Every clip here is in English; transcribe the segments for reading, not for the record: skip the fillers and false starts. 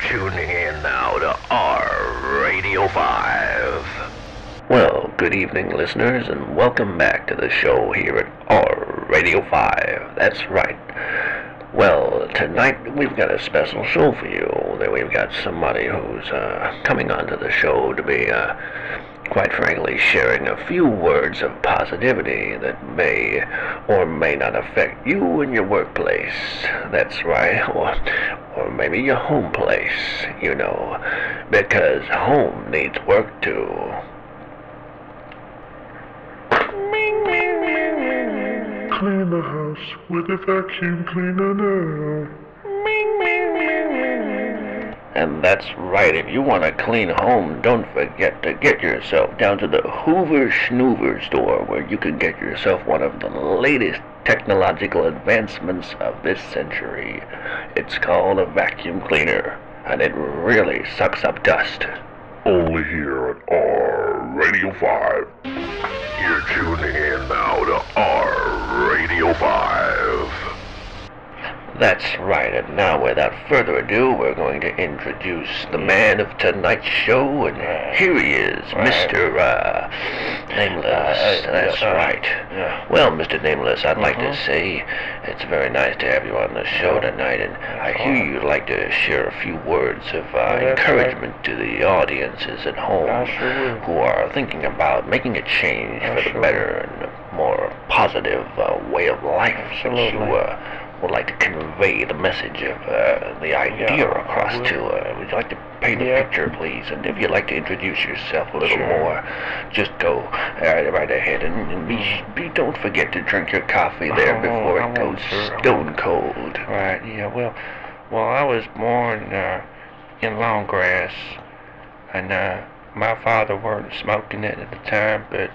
tuning in now to R Radio 5. Well, good evening, listeners, and welcome back to the show here at R Radio 5. That's right. Well, tonight we've got a special show for you. We've got somebody who's coming onto the show to be, quite frankly, sharing a few words of positivity that may or may not affect you in your workplace. That's right. Or maybe your home place, because home needs work too. Clean the house with a vacuum cleaner now. And that's right, if you want a clean home, don't forget to get yourself down to the Hoover Schnoover store, where you can get yourself one of the latest technological advancements of this century. It's called a vacuum cleaner, and it really sucks up dust. Only here at R Radio 5. You're tuning in now to R Radio 5. That's right, and now without further ado, we're going to introduce the man of tonight's show, and here he is, Mr. Nameless. That's right. Well, Mr. Nameless, I'd like to say it's very nice to have you on the show tonight, and I hear you'd like to share a few words of encouragement to the audiences at home who are thinking about making a change for the better and a more positive way of life. Since you would like to convey the message of the idea across to, would you like to paint a picture, please? And if you'd like to introduce yourself a little more, just go right ahead and don't forget to drink your coffee there before it goes stone cold. Right, yeah, well, I was born in long grass, and my father weren't smoking it at the time, but,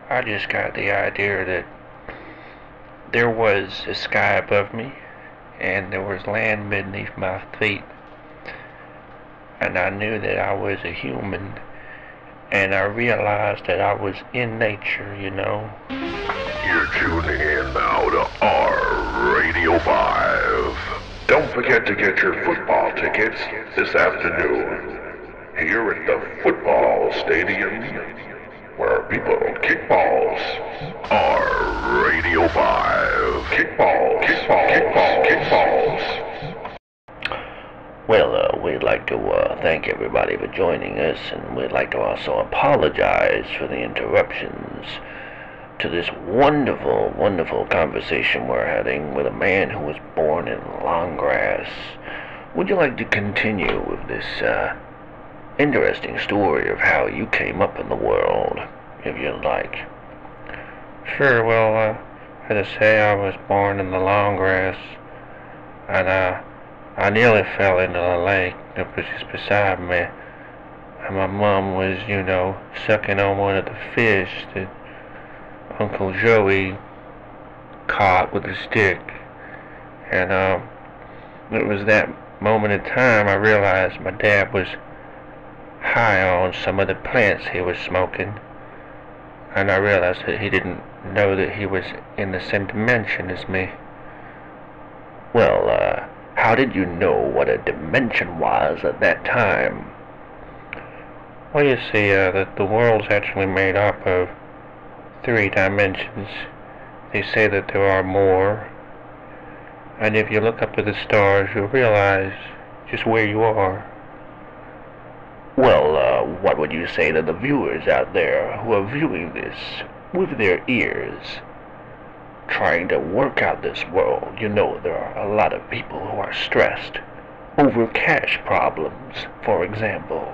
I just got the idea that there was a sky above me, and there was land beneath my feet, and I knew that I was a human, and I realized that I was in nature, You're tuning in now to R Radio 5. Don't forget to get your football tickets this afternoon here at the football stadium where people kick balls. R Radio 5. Kick balls. Well, we'd like to thank everybody for joining us, and we'd like to also apologize for the interruptions to this wonderful, wonderful conversation we're having with a man who was born in long grass. Would you like to continue with this interesting story of how you came up in the world, if you'd like? Sure, well, as I say, I was born in the long grass, and I nearly fell into the lake that was just beside me, and my mom was, sucking on one of the fish that Uncle Joey caught with a stick, and it was that moment in time I realized my dad was high on some of the plants he was smoking, and I realized that he didn't know that he was in the same dimension as me. Well, how did you know what a dimension was at that time? Well, you see, that the world's actually made up of 3 dimensions. They say that there are more, and if you look up to the stars, you'll realize just where you are. Well, what would you say to the viewers out there who are viewing this with their ears, trying to work out this world? There are a lot of people who are stressed over cash problems, for example.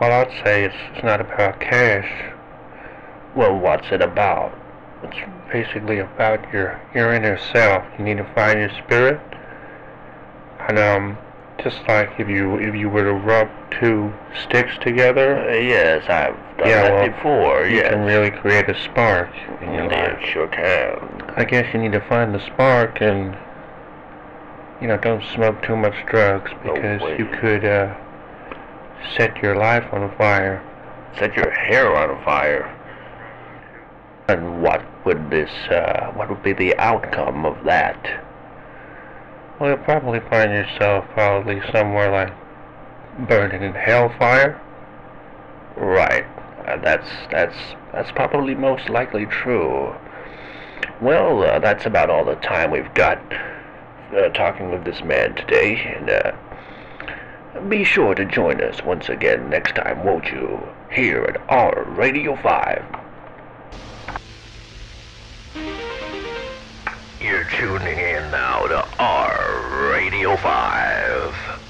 Well, I'd say it's not about cash. Well, what's it about? It's basically about your inner self. You need to find your spirit, and just like if you were to rub 2 sticks together. Yes, I've done that before. You can really create a spark in your life. Sure can. I guess you need to find the spark, and don't smoke too much drugs, because you could set your life on fire. Set your hair on fire. And what would be the outcome of that? Well, you'll probably find yourself probably somewhere like burning in hellfire. Right. That's probably most likely true. Well, that's about all the time we've got talking with this man today, and be sure to join us once again next time, won't you? Here at our Radio 5. You're tuning in now to our Radio 5.